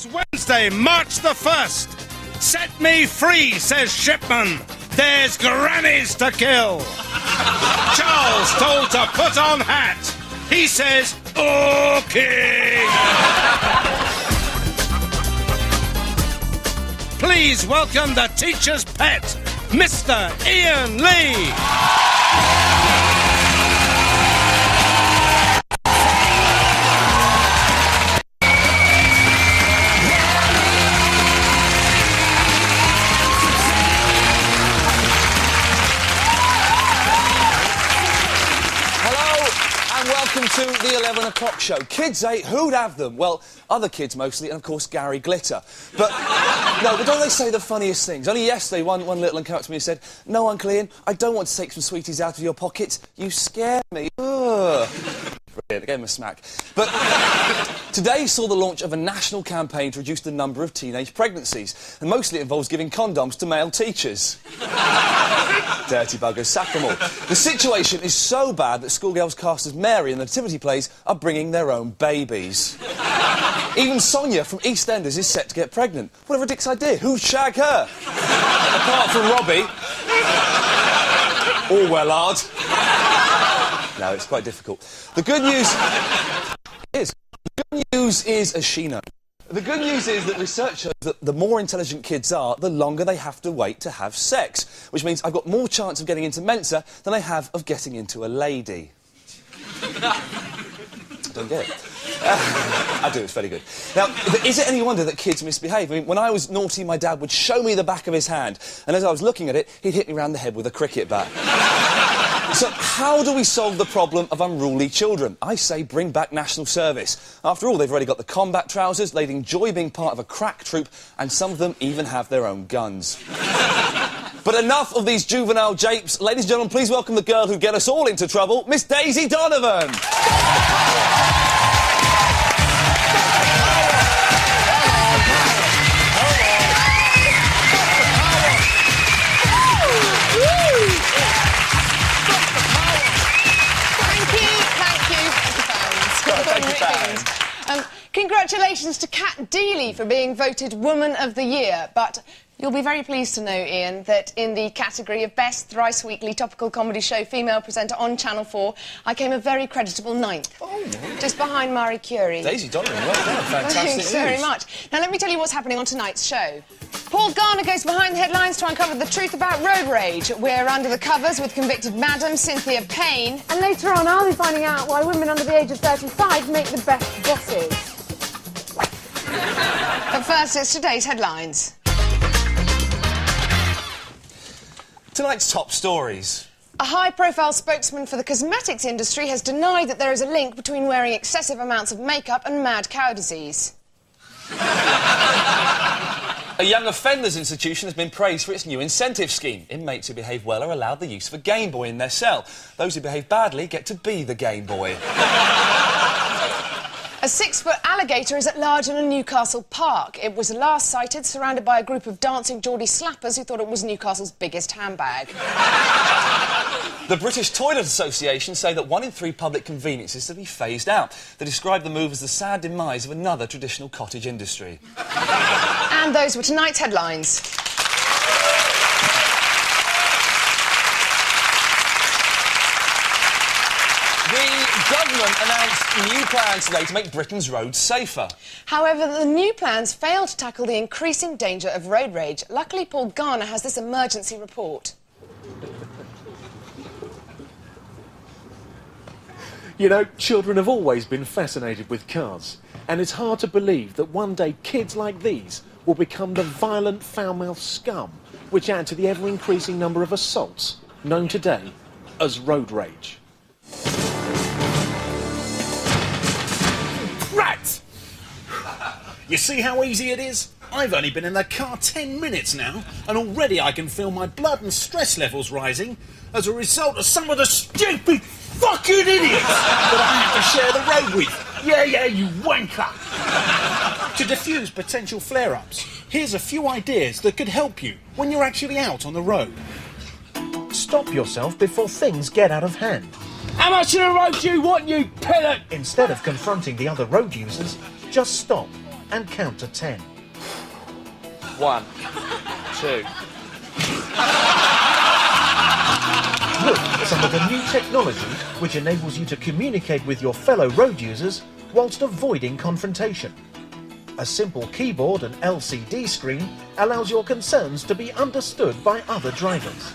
It's Wednesday, March the 1st. Set me free, says Shipman. There's grannies to kill. Charles told to put on hat. He says, OK. Please welcome the teacher's pet, Mr. Iain Lee. To the 11 o'clock show. Kids 8, who'd have them? Well, other kids mostly, and of course Gary Glitter. But, no, but don't they say the funniest things? Only yesterday, one little one came up to me and said, "No, Uncle Iain, I don't want to take some sweeties out of your pockets. You scare me." Ugh. Brilliant, I gave him a smack. But today saw the launch of a national campaign to reduce the number of teenage pregnancies, and mostly it involves giving condoms to male teachers. Dirty buggers, sack them all. The situation is so bad that schoolgirls cast as Mary in the nativity plays are bringing their own babies. Even Sonia from EastEnders is set to get pregnant. What a ridiculous idea. Who'd shag her? Apart from Robbie. Or Wellard. No, it's quite difficult. The good news is, as she knows, the good news is that research shows that the more intelligent kids are, the longer they have to wait to have sex, which means I've got more chance of getting into Mensa than I have of getting into a lady. Don't get it. I do, it's very good. Now, is it any wonder that kids misbehave? I mean, when I was naughty, my dad would show me the back of his hand, and as I was looking at it, he'd hit me round the head with a cricket bat. So, how do we solve the problem of unruly children? I say bring back national service. After all, they've already got the combat trousers, they'd enjoy being part of a crack troop, and some of them even have their own guns. But enough of these juvenile japes. Ladies and gentlemen, please welcome the girl who'd get us all into trouble, Miss Daisy Donovan. Congratulations to Kat Deely for being voted Woman of the Year, but you'll be very pleased to know, Iain, that in the category of Best Thrice-Weekly Topical Comedy Show Female Presenter on Channel 4, I came a very creditable 9th. Oh, just behind Marie Curie. Daisy Donovan, well done, fantastic Thanks news. very much. Now, let me tell you what's happening on tonight's show. Paul Garner goes behind the headlines to uncover the truth about road rage. We're under the covers with convicted Madam Cynthia Payne. And later on, I'll be finding out why women under the age of 35 make the best bosses. But first, it's today's headlines. Tonight's top stories. A high-profile spokesman for the cosmetics industry has denied that there is a link between wearing excessive amounts of makeup and mad cow disease. A young offenders institution has been praised for its new incentive scheme. Inmates who behave well are allowed the use of a Game Boy in their cell. Those who behave badly get to be the Game Boy. A 6-foot alligator is at large in a Newcastle park. It was last sighted surrounded by a group of dancing Geordie slappers who thought it was Newcastle's biggest handbag. The British Toilet Association say that 1 in 3 public conveniences is to be phased out. They describe the move as the sad demise of another traditional cottage industry. And those were tonight's headlines. The government announced new plans today to make Britain's roads safer. However, the new plans fail to tackle the increasing danger of road rage. Luckily, Paul Garner has this emergency report. You know, children have always been fascinated with cars, and it's hard to believe that one day kids like these will become the violent, foul-mouthed scum which add to the ever-increasing number of assaults known today as road rage. Right! You see how easy it is? I've only been in the car 10 minutes now, and already I can feel my blood and stress levels rising as a result of some of the stupid fucking idiots that I have to share the road with. Yeah, you wanker! To defuse potential flare-ups, here's a few ideas that could help you when you're actually out on the road. Stop yourself before things get out of hand. How much of the road do you want, you pillock? Instead of confronting the other road users, just stop and count to 10. 1, 2. Look at some of the new technology which enables you to communicate with your fellow road users whilst avoiding confrontation. A simple keyboard and LCD screen allows your concerns to be understood by other drivers.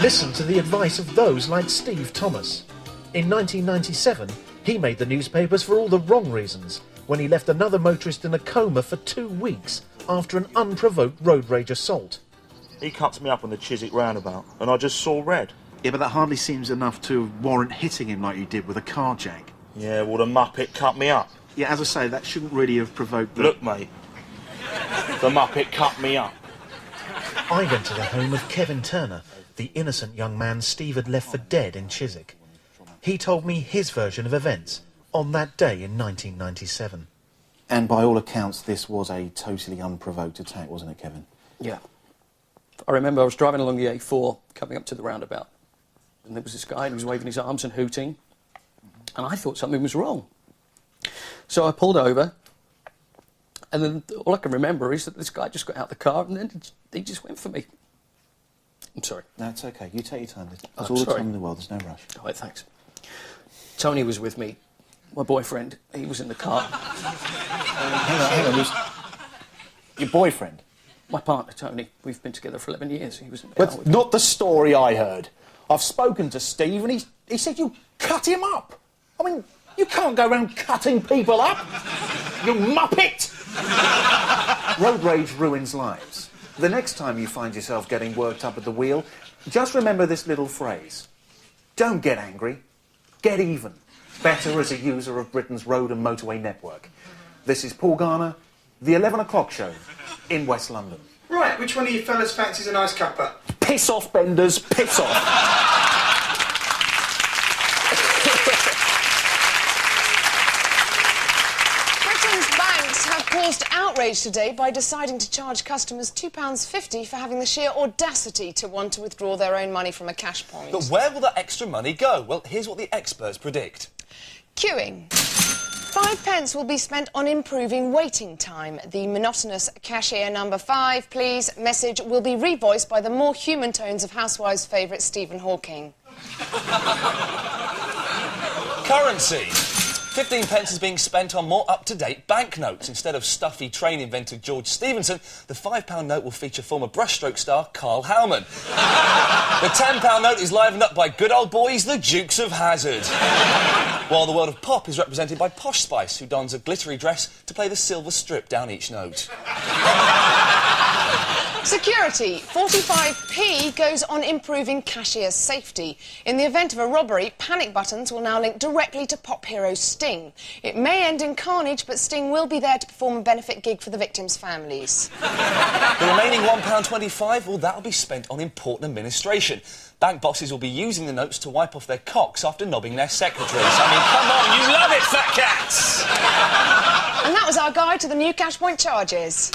Listen to the advice of those like Steve Thomas. In 1997, he made the newspapers for all the wrong reasons when he left another motorist in a coma for 2 weeks after an unprovoked road rage assault. He cuts me up on the Chiswick roundabout, and I just saw red. Yeah, but that hardly seems enough to warrant hitting him like you did with a car jack. Yeah, well, the Muppet cut me up. Yeah, as I say, that shouldn't really have provoked the... Look, mate. The Muppet cut me up. I went to the home of Kevin Turner, the innocent young man Steve had left for dead in Chiswick. He told me his version of events on that day in 1997. And by all accounts, this was a totally unprovoked attack, wasn't it, Kevin? Yeah. I remember I was driving along the A4, coming up to the roundabout, and there was this guy who was waving his arms and hooting, and I thought something was wrong. So I pulled over, and then all I can remember is that this guy just got out of the car, and then he just went for me. I'm sorry. No, it's OK. You take your time. There's I'm all the sorry. time in the world. There's no rush. All right, thanks. Tony was with me, my boyfriend. He was in the car. Hang on. Your boyfriend? My partner, Tony. We've been together for 11 years. He was in the car. But not the story I heard. I've spoken to Steve and he said you cut him up. I mean, you can't go around cutting people up. You muppet! Road rage ruins lives. The next time you find yourself getting worked up at the wheel, just remember this little phrase. Don't get angry. Get even. Better as a user of Britain's road and motorway network. This is Paul Garner, the 11 o'clock show in West London. Right, which one of you fellas fancies a nice cuppa? Piss off, Benders, piss off. Britain's banks have caused outrage today by deciding to charge customers £2.50 for having the sheer audacity to want to withdraw their own money from a cash point. But where will that extra money go? Well, here's what the experts predict. Queuing. 5 pence will be spent on improving waiting time. The monotonous cashier number 5, please, message will be revoiced by the more human tones of Housewives' favourite Stephen Hawking. Currency. 15 pence is being spent on more up-to-date banknotes. Instead of stuffy train inventor George Stephenson, the £5 note will feature former brushstroke star Carl Howman. The £10 note is livened up by good old boys, the Dukes of Hazzard. While the world of pop is represented by Posh Spice, who dons a glittery dress to play the silver strip down each note. Security. 45p goes on improving cashier safety. In the event of a robbery, panic buttons will now link directly to pop hero Sting. It may end in carnage, but Sting will be there to perform a benefit gig for the victims' families. The remaining £1.25, well, that'll be spent on important administration. Bank bosses will be using the notes to wipe off their cocks after knobbing their secretaries. I mean, come on, you love it, fat cats! And that was our guide to the new cash point charges.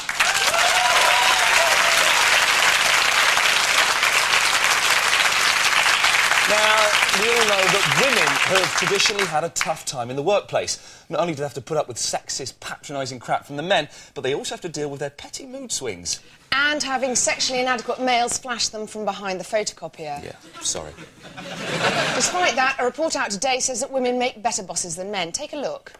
Now, we all know that women have traditionally had a tough time in the workplace. Not only do they have to put up with sexist, patronising crap from the men, but they also have to deal with their petty mood swings. And having sexually inadequate males flash them from behind the photocopier. Yeah, sorry. Despite that, a report out today says that women make better bosses than men. Take a look.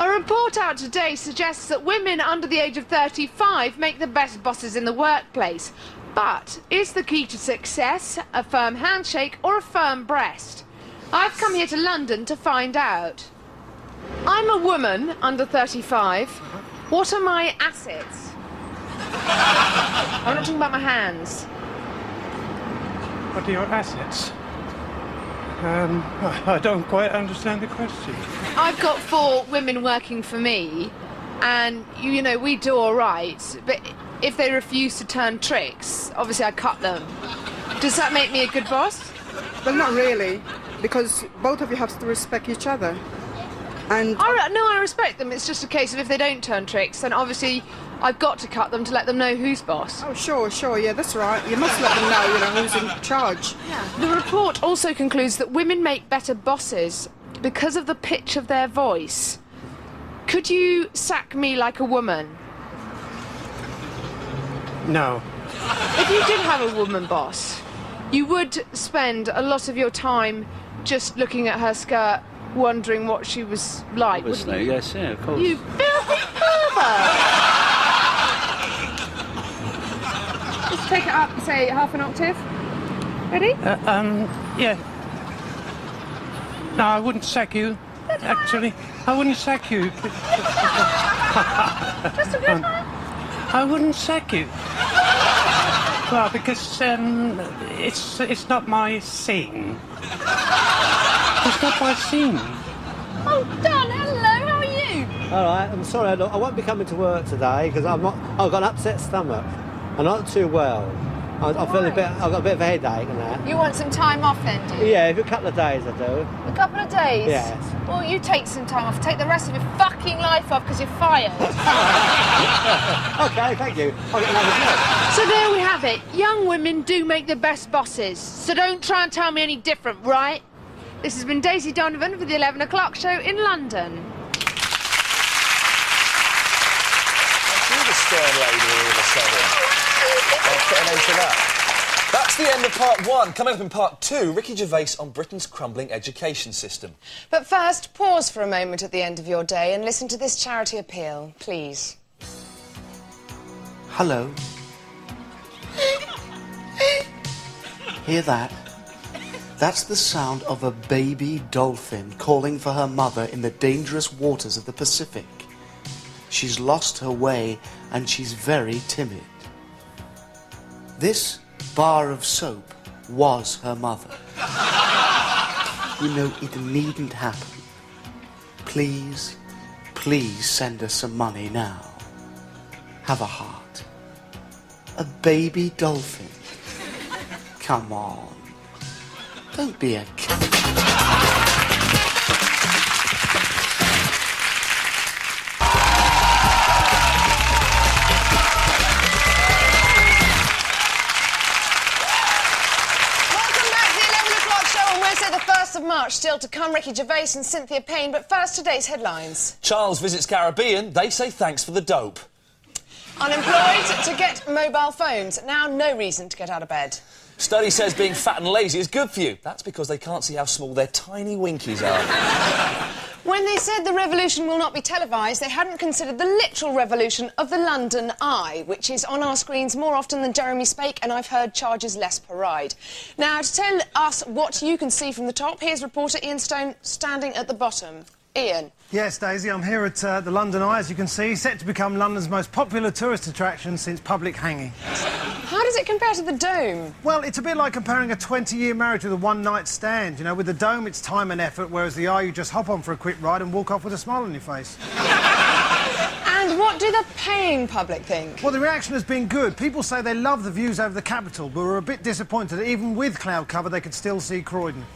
A report out today suggests that women under the age of 35 make the best bosses in the workplace. But is the key to success a firm handshake or a firm breast? I've come here to London to find out. I'm a woman under 35. What are my assets? I'm not talking about my hands. What are your assets? I don't quite understand the question. I've got 4 women working for me, and, you know, we do all right, but if they refuse to turn tricks, obviously I cut them. Does that make me a good boss? Well, not really, because both of you have to respect each other. And I respect them. It's just a case of if they don't turn tricks, then obviously I've got to cut them to let them know who's boss. oh, sure, yeah, that's right. You must let them know, who's in charge. The report also concludes that women make better bosses because of the pitch of their voice. Could you sack me like a woman? No. If you did have a woman boss, you would spend a lot of your time just looking at her skirt, wondering what she was like, wouldn't you? Yes, yeah, of course. You filthy pervert! Just take it up, say half an octave. Ready? Yeah. No, I wouldn't sack you. Actually, I wouldn't sack you. Just a good one. I wouldn't sack you. Well, because it's not my scene. It's not my scene. Oh, Don, hello, how are you? All right, I'm sorry, I won't be coming to work today because I've got an upset stomach. I'm not too well. I'm feeling I've got a bit of a headache and that. You want some time off then, do you? Yeah, a couple of days I do. A couple of days? Yes. Well, you take some time off. Take the rest of your fucking life off because you're fired. Okay, thank you. I'll get another job. So there we have it. Young women do make the best bosses. So don't try and tell me any different, right? This has been Daisy Donovan for the 11 o'clock show in London. You're the stern lady all of a sudden. I'll put an end to that. That's the end of part 1. Coming up in part 2, Ricky Gervais on Britain's crumbling education system. But first, pause for a moment at the end of your day and listen to this charity appeal, please. Hello. Hear that? That's the sound of a baby dolphin calling for her mother in the dangerous waters of the Pacific. She's lost her way and she's very timid. This bar of soap was her mother. You know, it needn't happen. Please, please send her some money now. Have a heart. A baby dolphin. Come on. Don't be a kid. The 1st of March still to come. Ricky Gervais and Cynthia Payne. But first, today's headlines. Charles visits Caribbean. They say thanks for the dope. Unemployed to get mobile phones. Now no reason to get out of bed. Study says being fat and lazy is good for you. That's because they can't see how small their tiny winkies are. When they said the revolution will not be televised, they hadn't considered the literal revolution of the London Eye, which is on our screens more often than Jeremy Spake, and I've heard charges less per ride. Now, to tell us what you can see from the top, here's reporter Iain Stone standing at the bottom. Iain. Yes, Daisy, I'm here at the London Eye, as you can see, set to become London's most popular tourist attraction since public hanging. How does it compare to the Dome? Well, it's a bit like comparing a 20-year marriage with a one-night stand. You know, with the Dome, it's time and effort, whereas the Eye, you just hop on for a quick ride and walk off with a smile on your face. And what do the paying public think? Well, the reaction has been good. People say they love the views over the capital, but were a bit disappointed that even with cloud cover, they could still see Croydon.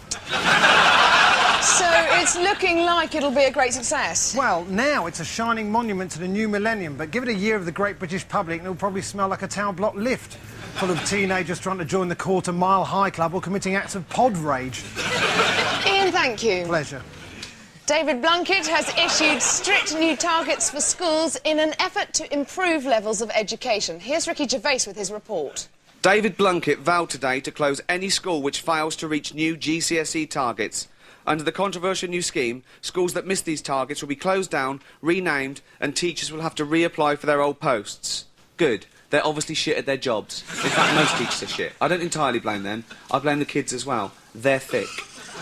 So it's looking like it'll be a great success. Well, now it's a shining monument to the new millennium, but give it a year of the great British public and it'll probably smell like a town block lift, full of teenagers trying to join the Quarter Mile High Club or committing acts of pod rage. Iain, thank you. Pleasure. David Blunkett has issued strict new targets for schools in an effort to improve levels of education. Here's Ricky Gervais with his report. David Blunkett vowed today to close any school which fails to reach new GCSE targets. Under the controversial new scheme, schools that miss these targets will be closed down, renamed, and teachers will have to reapply for their old posts. Good. They're obviously shit at their jobs. In fact, most teachers are shit. I don't entirely blame them. I blame the kids as well. They're thick.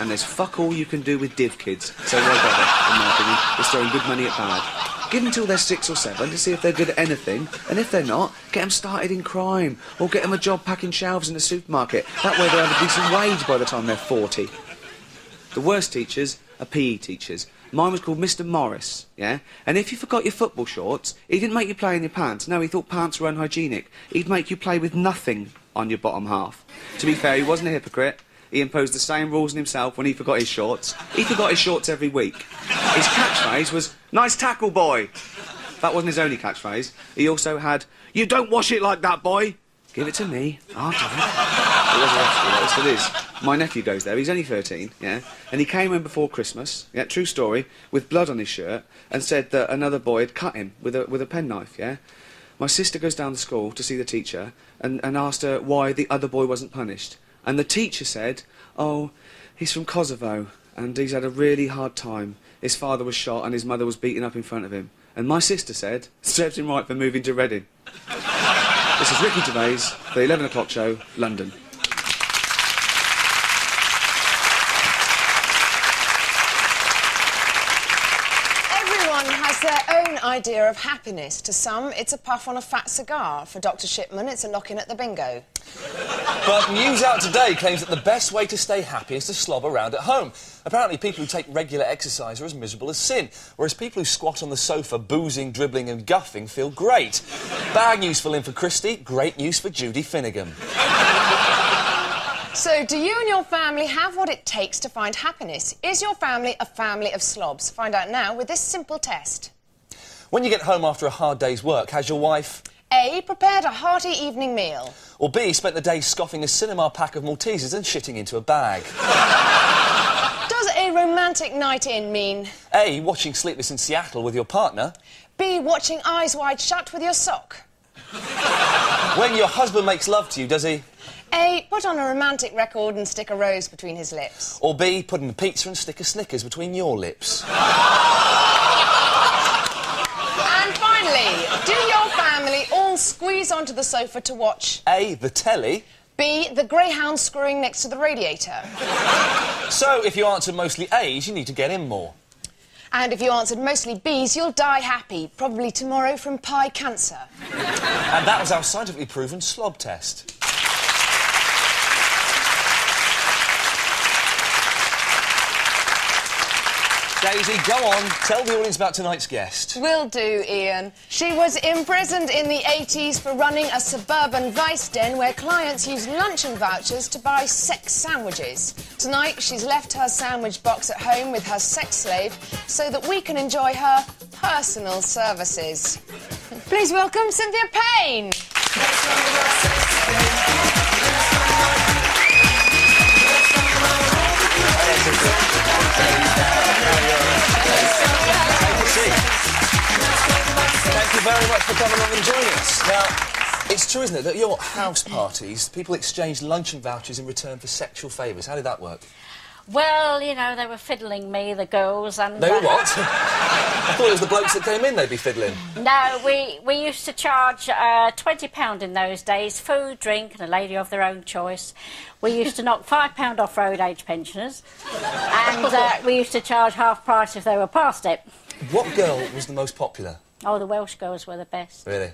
And there's fuck all you can do with div kids. So why bother, in my opinion? It's throwing good money at bad. Give them till they're 6 or 7 to see if they're good at anything. And if they're not, get them started in crime. Or get them a job packing shelves in a supermarket. That way they'll have a decent wage by the time they're 40. The worst teachers are PE teachers. Mine was called Mr. Morris, yeah? And if you forgot your football shorts, he didn't make you play in your pants. No, he thought pants were unhygienic. He'd make you play with nothing on your bottom half. To be fair, he wasn't a hypocrite. He imposed the same rules on himself when he forgot his shorts. He forgot his shorts every week. His catchphrase was, "Nice tackle, boy." That wasn't his only catchphrase. He also had, "You don't wash it like that, boy." Give it to me. I'll do it. It was a rescue, though, it still is. My nephew goes there, he's only 13, yeah? And he came home before Christmas, yeah, true story, with blood on his shirt, and said that another boy had cut him with a penknife, yeah? My sister goes down to school to see the teacher and asked her why the other boy wasn't punished. And the teacher said, oh, he's from Kosovo, and he's had a really hard time. His father was shot and his mother was beaten up in front of him. And my sister said, serves him right for moving to Reading. This is Ricky Gervais, for the 11 o'clock show, London. Everyone has their own idea of happiness. To some, it's a puff on a fat cigar. For Dr. Shipman, it's a knock-in at the bingo. But News Out Today claims that the best way to stay happy is to slob around at home. Apparently, people who take regular exercise are as miserable as sin, whereas people who squat on the sofa, boozing, dribbling and guffing feel great. Bad news for Lynn for Christie, great news for Judy Finnegan. So, do you and your family have what it takes to find happiness? Is your family a family of slobs? Find out now with this simple test. When you get home after a hard day's work, has your wife... A. Prepared a hearty evening meal. Or B. Spent the day scoffing a cinema pack of Maltesers and shitting into a bag. Does a romantic night in mean... A. Watching Sleepless in Seattle with your partner. B. Watching Eyes Wide Shut with your sock. When your husband makes love to you, does he... A. Put on a romantic record and stick a rose between his lips. Or B. Put in a pizza and stick a Snickers between your lips. And finally, do your family all squeeze onto the sofa to watch... A. The telly. B. The greyhound screwing next to the radiator. So, if you answered mostly A's, you need to get in more. And if you answered mostly B's, you'll die happy, probably tomorrow from pie cancer. And that was our scientifically proven slob test. Daisy, go on. Tell the audience about tonight's guest. Will do, Ian. She was imprisoned in the 80s for running a suburban vice den where clients used luncheon vouchers to buy sex sandwiches. Tonight, she's left her sandwich box at home with her sex slave so that we can enjoy her personal services. Please welcome Cynthia Payne. Thank you very much for coming along and joining us. Now, it's true, isn't it, that at your house parties, people exchange luncheon vouchers in return for sexual favours. How did that work? Well, you know, they were fiddling me, the girls, and... They were what? I thought it was the blokes that came in they'd be fiddling. No, we used to charge £20 in those days, food, drink, and a lady of their own choice. We used to knock £5 off road age pensioners, and we used to charge half price if they were past it. What girl was the most popular? Oh, the Welsh girls were the best. Really?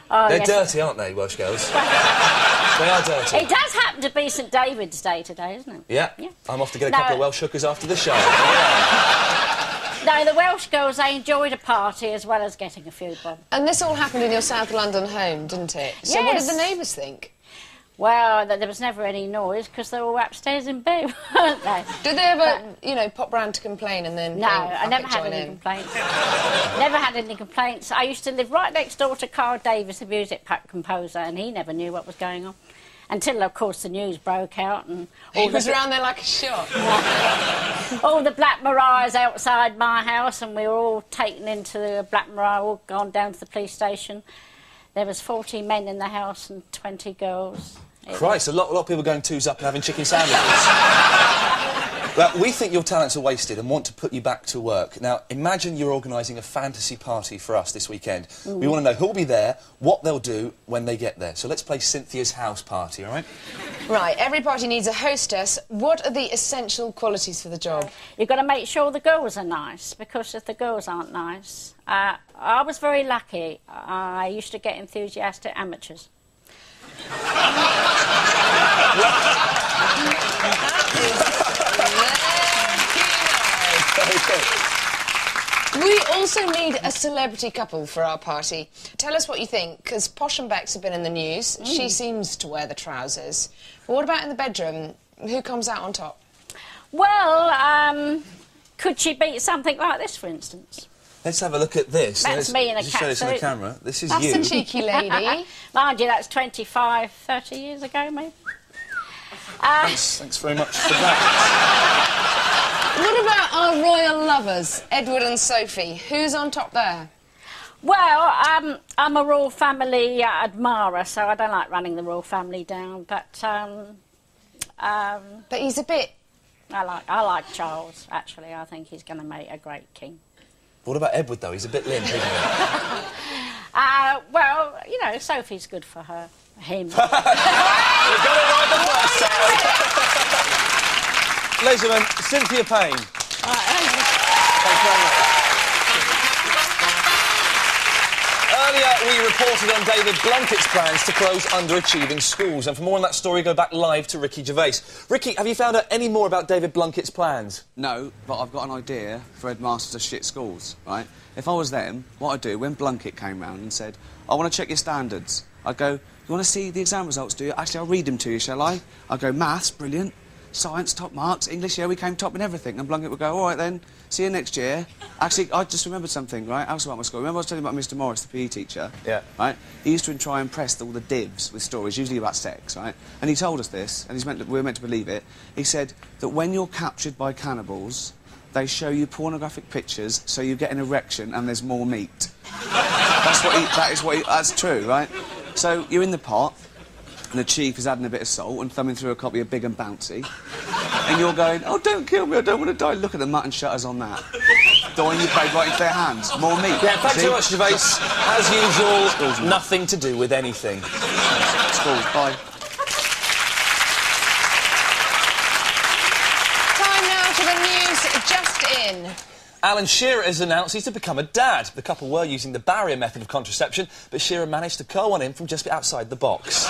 Oh, They're yes. dirty, aren't they, Welsh girls? They are dirty. It does happen to be St David's Day today, isn't it? Yeah. I'm off to get a couple of Welsh hookers after the show. No, the Welsh girls, they enjoyed a party as well as getting a few bob. And this all happened in your South London home, didn't it? So Yes. what did the neighbours think? Well, there was never any noise because they were all upstairs in bed, weren't they? Did they ever, you know, pop round to complain and then... No, think, I never had join any in? complaints. Never had any complaints. I used to live right next door to Carl Davis, the music composer, and he never knew what was going on. Until, of course, the news broke out and... He was round there like a shot. All the Black Mariahs outside my house, and we were all taken into the Black Mariah, all gone down to the police station. There was 40 men in the house and 20 girls. Christ, a lot of people going twos up and having chicken sandwiches. Well, we think your talents are wasted and want to put you back to work. Now, imagine you're organising a fantasy party for us this weekend. We want to know who'll be there, what they'll do when they get there. So let's play Cynthia's house party, all right? Right, every party needs a hostess. What are the essential qualities for the job? You've got to make sure the girls are nice, because if the girls aren't nice... I was very lucky. I used to get enthusiastic amateurs. We also need a celebrity couple for our party. Tell us what you think, because Posh and Bex have been in the news. She seems to wear the trousers. But what about in the bedroom? Who comes out on top? Well, could she beat something like this, for instance? Let's have a look at this. That's me in a just show this on the catsuit. camera. This is That's you. a cheeky lady. Mind you, that's 25, 30 years ago, maybe. Thanks very much for that. What about our royal lovers, Edward and Sophie? Who's on top there? Well, I'm a royal family admirer, so I don't like running the royal family down. But he's a bit. I like Charles. Actually, I think he's going to make a great king. What about Edward though? He's a bit limp, isn't he? Well, you know, Sophie's good for him. We got it right the first time. Ladies and gentlemen, Cynthia Payne. Thanks very much. Earlier, we reported on David Blunkett's plans to close underachieving schools. And for more on that story, go back live to Ricky Gervais. Ricky, have you found out any more about David Blunkett's plans? No, but I've got an idea for headmasters of shit schools, right? If I was them, what I'd do, when Blunkett came round and said, I want to check your standards, I'd go, you want to see the exam results, do you? Actually, I'll read them to you, shall I? I'd go, maths, brilliant. Science, top marks. English, yeah, we came top in everything. And Blunkett would go, all right then, see you next year. Actually, I just remembered something, right? I was about my school. Remember I was telling you about Mr Morris, the PE teacher? Yeah. Right? He used to try and impress all the divs with stories, usually about sex, right? And he told us this, and we were meant to believe it. He said that when you're captured by cannibals, they show you pornographic pictures so you get an erection and there's more meat. That's true, right? So you're in the pot, and the chief is adding a bit of salt and thumbing through a copy of Big and Bouncy, and you're going, oh, don't kill me, I don't want to die. Look at the mutton shutters on that. The one you played right into their hands. More meat. Yeah, thanks so much, Gervais. As usual, nothing to do with anything. Schools, bye. Time now for the news just in. Alan Shearer has announced he's to become a dad. The couple were using the barrier method of contraception, but Shearer managed to go on him from just outside the box.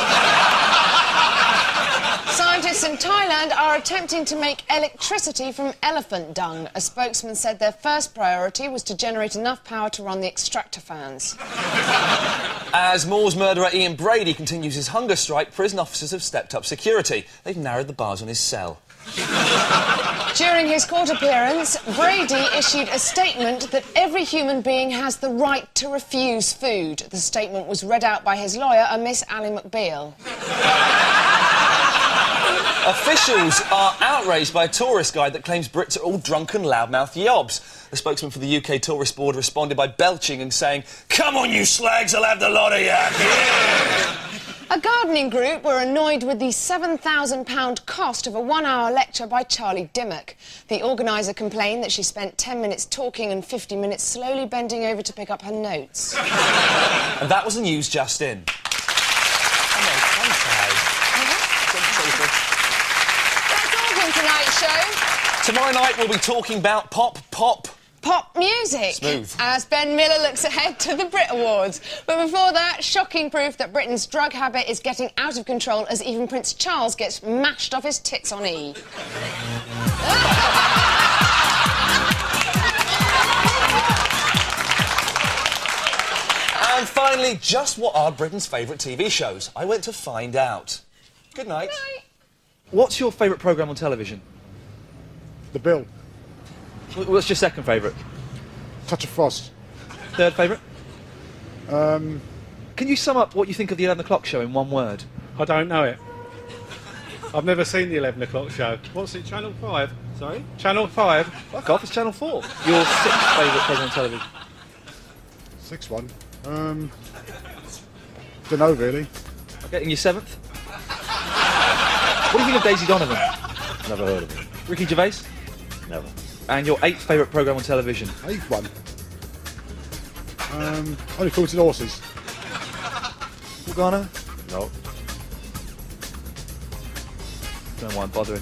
Scientists in Thailand are attempting to make electricity from elephant dung. A spokesman said their first priority was to generate enough power to run the extractor fans. As Moore's murderer Ian Brady continues his hunger strike, prison officers have stepped up security. They've narrowed the bars on his cell. During his court appearance, Brady issued a statement that every human being has the right to refuse food. The statement was read out by his lawyer, a Miss Ally McBeal. Officials are outraged by a tourist guide that claims Brits are all drunken, loudmouth yobs. The spokesman for the UK Tourist Board responded by belching and saying, "Come on, you slags, I'll have the lot of you." Yeah. A gardening group were annoyed with the £7,000 cost of a one-hour lecture by Charlie Dimmock. The organiser complained that she spent 10 minutes talking and 50 minutes slowly bending over to pick up her notes. And that was the news just in. That's all from tonight's show. Tomorrow night we'll be talking about pop music. Smooth. As Ben Miller looks ahead to the Brit Awards. But before that, shocking proof that Britain's drug habit is getting out of control as even Prince Charles gets mashed off his tits on E. And finally, just what are Britain's favourite TV shows? I went to find out. Good night. Good night. What's your favourite programme on television? The Bill. What's your second favourite? Touch of Frost. Third favourite? Can you sum up what you think of the 11 o'clock show in one word? I don't know it. I've never seen the 11 o'clock show. What's it, Channel 5? Sorry? Channel 5? Fuck off, it's Channel 4. Your sixth favourite programme on television? Sixth one? Don't know, really. Okay, and your seventh? What do you think of Daisy Donovan? Never heard of it. Ricky Gervais? Never. And your eighth favourite programme on television? Eighth one? Only Fools and Horses. Paul Garner? No. Don't mind bothering.